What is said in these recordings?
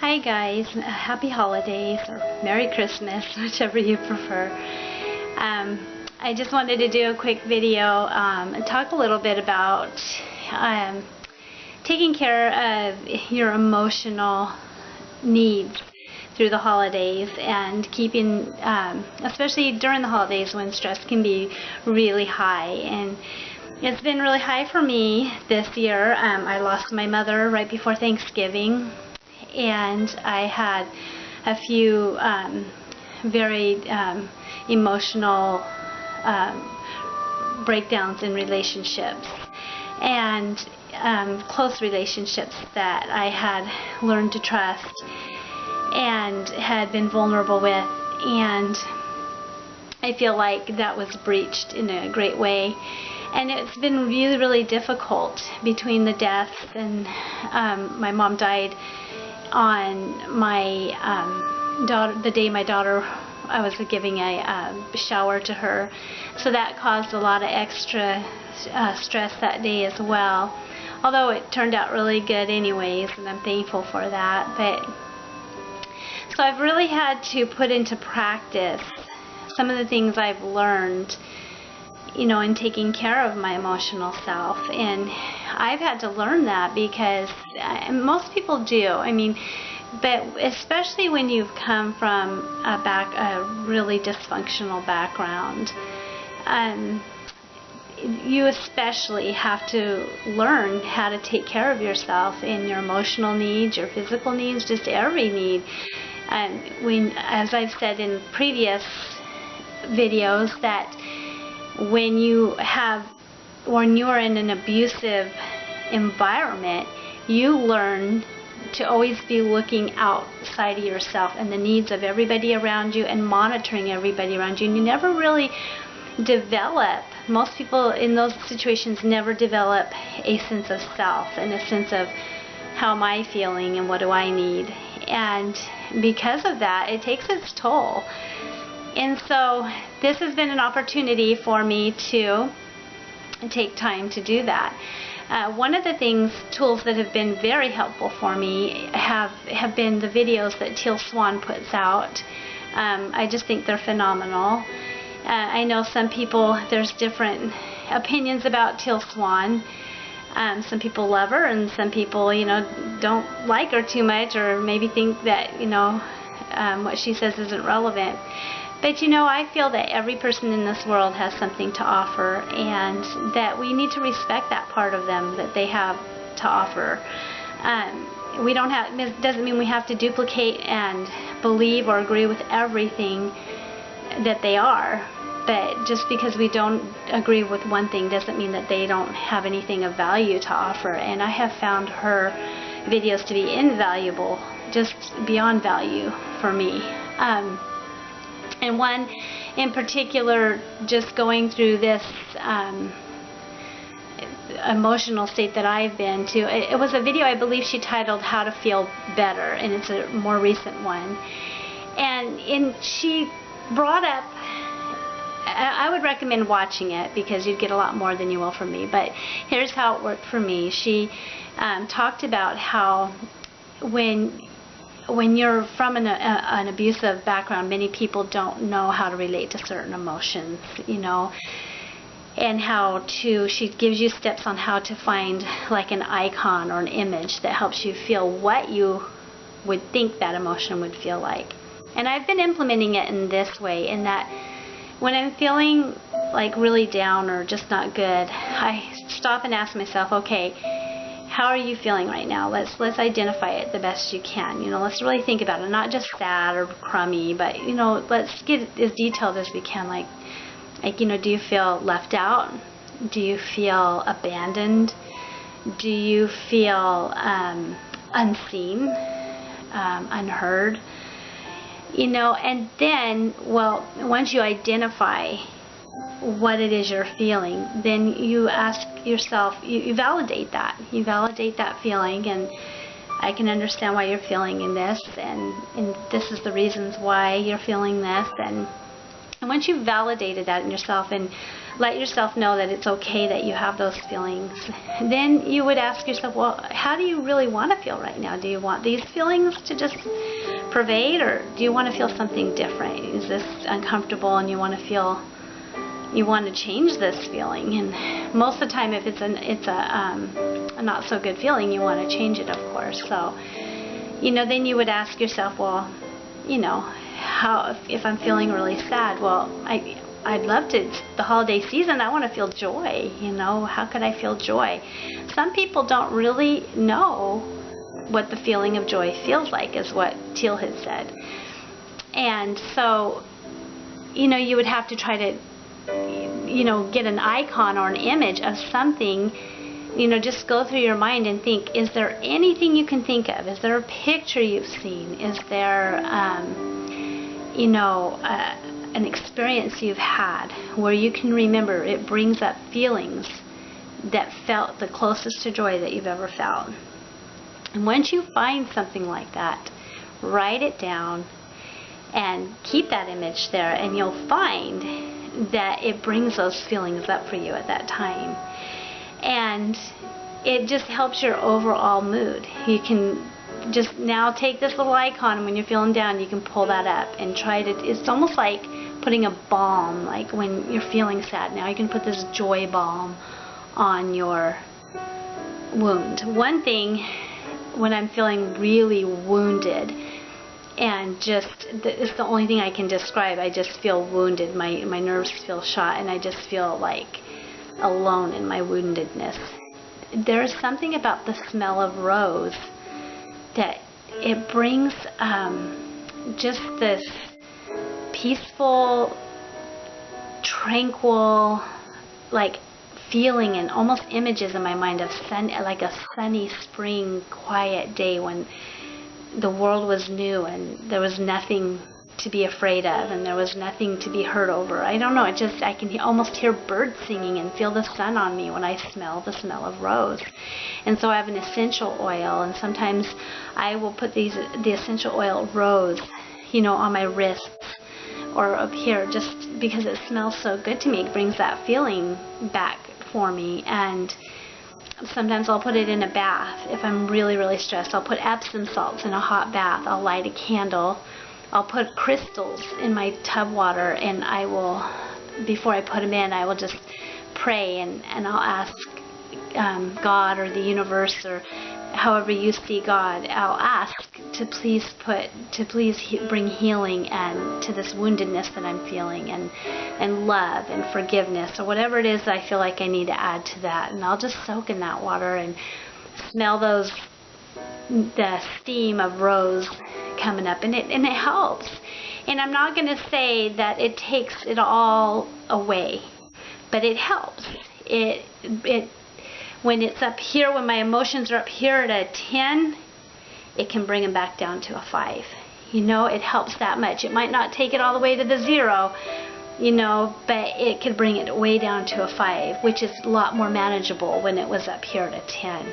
Hi guys, happy holidays or Merry Christmas, whichever you prefer. I just wanted to do a quick video and talk a little bit about taking care of your emotional needs through the holidays and keeping, especially during the holidays when stress can be really high. And it's been really high for me this year. I lost my mother right before Thanksgiving, and I had a few very emotional breakdowns in relationships and close relationships that I had learned to trust and had been vulnerable with, and I feel like that was breached in a great way. And it's been really, really difficult between the deaths, and my mom died on my the day my daughter, I was giving a shower to her, so that caused a lot of extra stress that day as well, although it turned out really good anyways, and I'm thankful for that. But so I've really had to put into practice some of the things I've learned, you know, in taking care of my emotional self. And I've had to learn that because most people do. I mean, but especially when you've come from a really dysfunctional background, you especially have to learn how to take care of yourself in your emotional needs, your physical needs, just every need. As I've said in previous videos, that when you're in an abusive environment, you learn to always be looking outside of yourself and the needs of everybody around you and monitoring everybody around you. And you never really develop, most people in those situations never develop a sense of self and a sense of how am I feeling and what do I need. And because of that, it takes its toll. And so this has been an opportunity for me to take time to do that. One of the tools that have been very helpful for me have been the videos that Teal Swan puts out. I just think they're phenomenal. I know some people, there's different opinions about Teal Swan. Some people love her, and some people, you know, don't like her too much, or maybe think that, you know, what she says isn't relevant. But you know, I feel that every person in this world has something to offer, and that we need to respect that part of them that they have to offer. It doesn't mean we have to duplicate and believe or agree with everything that they are. But just because we don't agree with one thing doesn't mean that they don't have anything of value to offer. And I have found her videos to be invaluable, just beyond value for me. And one in particular, just going through this emotional state that I've been to, it was a video I believe she titled How to Feel Better, and it's a more recent one. And she brought up, I would recommend watching it because you'd get a lot more than you will from me, but here's how it worked for me. She talked about how when you're from an abusive background, many people don't know how to relate to certain emotions, you know, and she gives you steps on how to find like an icon or an image that helps you feel what you would think that emotion would feel like. And I've been implementing it in this way, in that when I'm feeling like really down or just not good, I stop and ask myself, okay, how are you feeling right now? Let's identify it the best you can. You know, let's really think about it. Not just sad or crummy, but, you know, let's get as detailed as we can. Like, you know, do you feel left out? Do you feel abandoned? Do you feel unseen, unheard? You know, and then, well, once you identify what it is you're feeling, then you ask yourself, you validate that. You validate that feeling, and I can understand why you're feeling in this, and this is the reasons why you're feeling this. And once you've validated that in yourself and let yourself know that it's okay that you have those feelings. Then you would ask yourself, well, how do you really want to feel right now? Do you want these feelings to just pervade, or do you want to feel something different? Is this uncomfortable and you want to change this feeling? And most of the time, if it's a not so good feeling, you want to change it, of course. So, then you would ask yourself, well, how, if I'm feeling really sad, well, I'd love to, the holiday season, I want to feel joy, how could I feel joy? Some people don't really know what the feeling of joy feels like, is what Teal had said. And so, you would have to try to, get an icon or an image of something, just go through your mind and think, is there anything you can think of? Is there a picture you've seen? Is there, an experience you've had where you can remember it brings up feelings that felt the closest to joy that you've ever felt? And once you find something like that, write it down and keep that image there, and you'll find that it brings those feelings up for you at that time. And it just helps your overall mood. You can just now take this little icon, and when you're feeling down, you can pull that up and try to, it's almost like putting a balm, like when you're feeling sad. Now you can put this joy balm on your wound. One thing, when I'm feeling really wounded, and it's the only thing I can describe, I just feel wounded, my nerves feel shot, and I just feel like alone in my woundedness. There's something about the smell of rose that it brings just this peaceful, tranquil, like feeling, and almost images in my mind of like a sunny spring quiet day when the world was new and there was nothing to be afraid of and there was nothing to be hurt over. I don't know, I can almost hear birds singing and feel the sun on me when I smell the smell of rose. And so I have an essential oil, and sometimes I will put the essential oil rose, on my wrists or up here, just because it smells so good to me. It brings that feeling back for me. And sometimes I'll put it in a bath. If I'm really, really stressed, I'll put Epsom salts in a hot bath. I'll light a candle. I'll put crystals in my tub water, and I will, before I put them in, I will just pray, and I'll ask God or the universe, or however you see God, I'll ask to please bring healing and to this woundedness that I'm feeling, and love and forgiveness, or whatever it is I feel like I need to add to that. And I'll just soak in that water and smell the steam of rose coming up, and it helps. And I'm not going to say that it takes it all away, but it helps. When it's up here, when my emotions are up here at a 10, it can bring them back down to a 5. It helps that much. It might not take it all the way to the 0, but it could bring it way down to a 5, which is a lot more manageable when it was up here at a 10.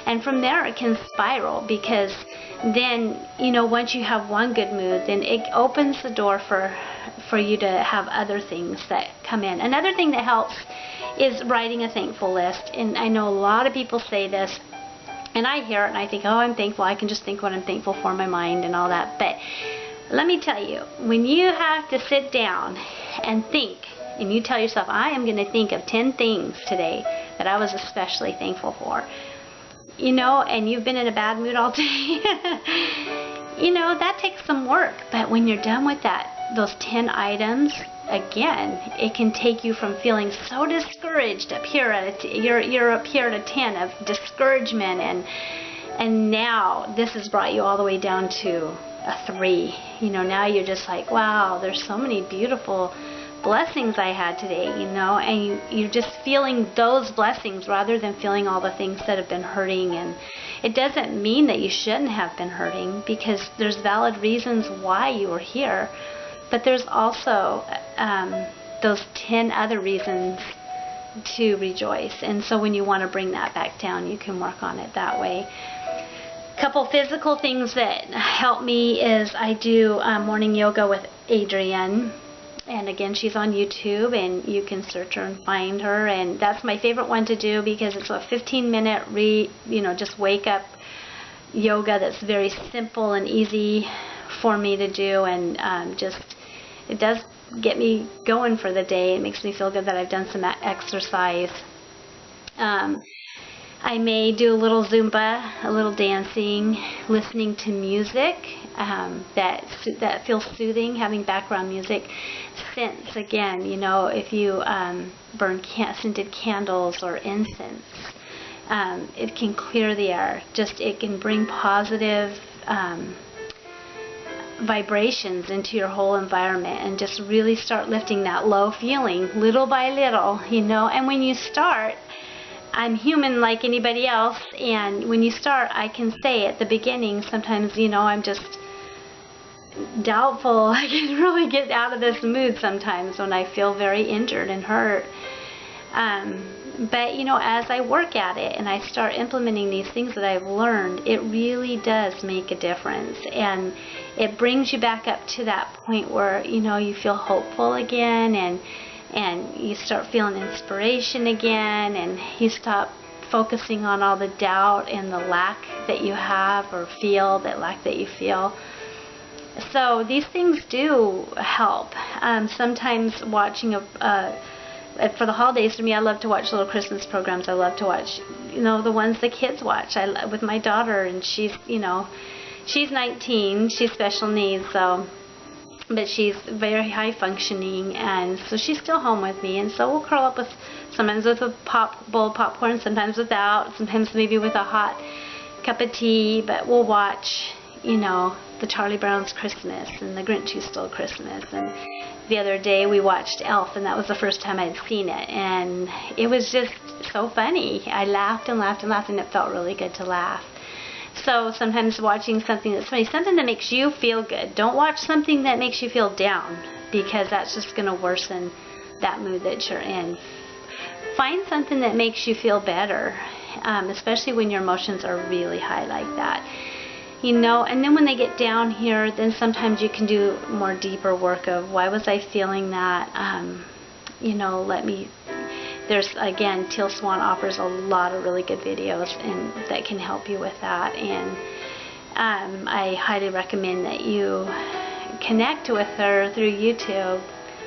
And from there, it can spiral, because then, once you have one good mood, then it opens the door for you to have other things that come in. Another thing that helps is writing a thankful list. And I know a lot of people say this, and I hear it and I think, oh, I'm thankful. I can just think what I'm thankful for in my mind and all that. But let me tell you, when you have to sit down and think, and you tell yourself, I am going to think of 10 things today that I was especially thankful for, and you've been in a bad mood all day, that takes some work. But when you're done with those 10 items, again, it can take you from feeling so discouraged up here you're up here at a 10 of discouragement, and now this has brought you all the way down to a 3. Now you're just like, wow, there's so many beautiful blessings I had today, and you're just feeling those blessings rather than feeling all the things that have been hurting. And it doesn't mean that you shouldn't have been hurting, because there's valid reasons why you were here, but there's also those 10 other reasons to rejoice. And so when you want to bring that back down, you can work on it that way. A couple physical things that help me is I do morning yoga with Adrienne. And again, she's on YouTube, and you can search her and find her. And that's my favorite one to do because it's a 15-minute just wake up yoga that's very simple and easy for me to do, and it does get me going for the day. It makes me feel good that I've done some exercise. I may do a little Zumba, a little dancing, listening to music that feels soothing, having background music. Scents, again, if you burn scented candles or incense, it can clear the air. It can bring positive vibrations into your whole environment and just really start lifting that low feeling little by little, And when you start, I'm human like anybody else, and when you start, I can say at the beginning, sometimes, I'm just doubtful. I can really get out of this mood sometimes when I feel very injured and hurt. But, as I work at it and I start implementing these things that I've learned, it really does make a difference. And it brings you back up to that point where, you feel hopeful again, and you start feeling inspiration again, and you stop focusing on all the doubt and the lack that you have or feel, that lack that you feel. So these things do help. Sometimes watching for the holidays, for me, I love to watch little Christmas programs. I love to watch, the ones the kids watch. With my daughter, and she's 19. She's special needs, but she's very high functioning, and so she's still home with me. And so we'll curl up sometimes with a bowl of popcorn, sometimes without, sometimes maybe with a hot cup of tea. But we'll watch, the Charlie Brown's Christmas and the Grinch Who Stole Christmas. And the other day we watched Elf, and that was the first time I'd seen it, and it was just so funny. I laughed and laughed and laughed, and it felt really good to laugh. So sometimes watching something that's funny, something that makes you feel good. Don't watch something that makes you feel down, because that's just going to worsen that mood that you're in. Find something that makes you feel better, especially when your emotions are really high like that. And then when they get down here, then sometimes you can do more deeper work of, why was I feeling that? There's, again, Teal Swan offers a lot of really good videos and that can help you with that. And I highly recommend that you connect with her through YouTube.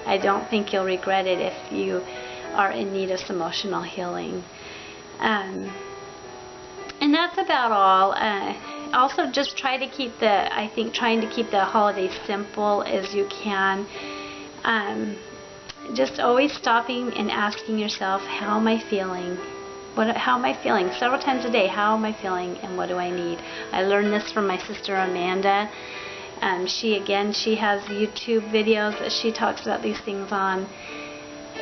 I don't think you'll regret it if you are in need of some emotional healing. And that's about all. Also, just trying to keep the holidays simple as you can. Just always stopping and asking yourself, how am I feeling? How am I feeling? Several times a day, how am I feeling, and what do I need? I learned this from my sister Amanda. She has YouTube videos that she talks about these things on.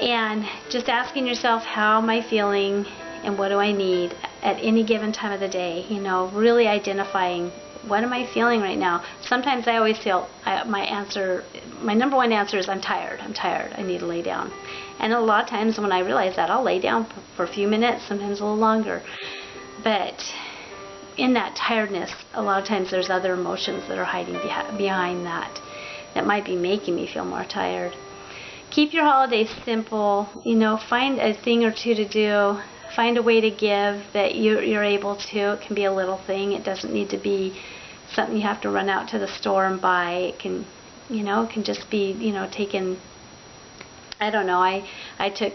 And just asking yourself, how am I feeling, and what do I need at any given time of the day? Really identifying, what am I feeling right now? Sometimes I always feel, my number one answer is, I'm tired, I need to lay down. And a lot of times when I realize that, I'll lay down for a few minutes, sometimes a little longer. But in that tiredness, a lot of times there's other emotions that are hiding behind that might be making me feel more tired. Keep your holidays simple. Find a thing or two to do. Find a way to give that you're able to. It can be a little thing. It doesn't need to be something you have to run out to the store and buy. It can, it can just be, taking, I don't know, I took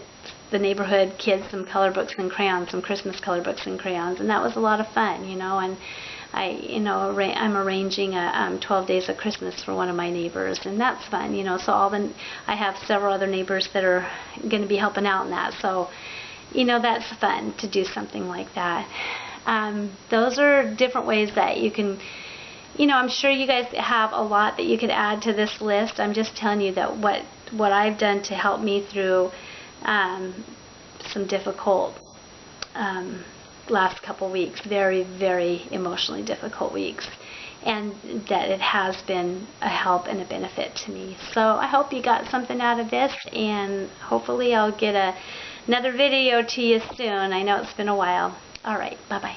the neighborhood kids some color books and crayons, some Christmas color books and crayons, and that was a lot of fun, and I'm arranging a 12 Days of Christmas for one of my neighbors, and that's fun, so I have several other neighbors that are going to be helping out in that, so that's fun to do something like that. Those are different ways that you can, I'm sure you guys have a lot that you could add to this list. I'm just telling you that what I've done to help me through some difficult last couple weeks, very, very emotionally difficult weeks, and that it has been a help and a benefit to me. So I hope you got something out of this, and hopefully I'll get another video to you soon. I know it's been a while. All right, bye-bye.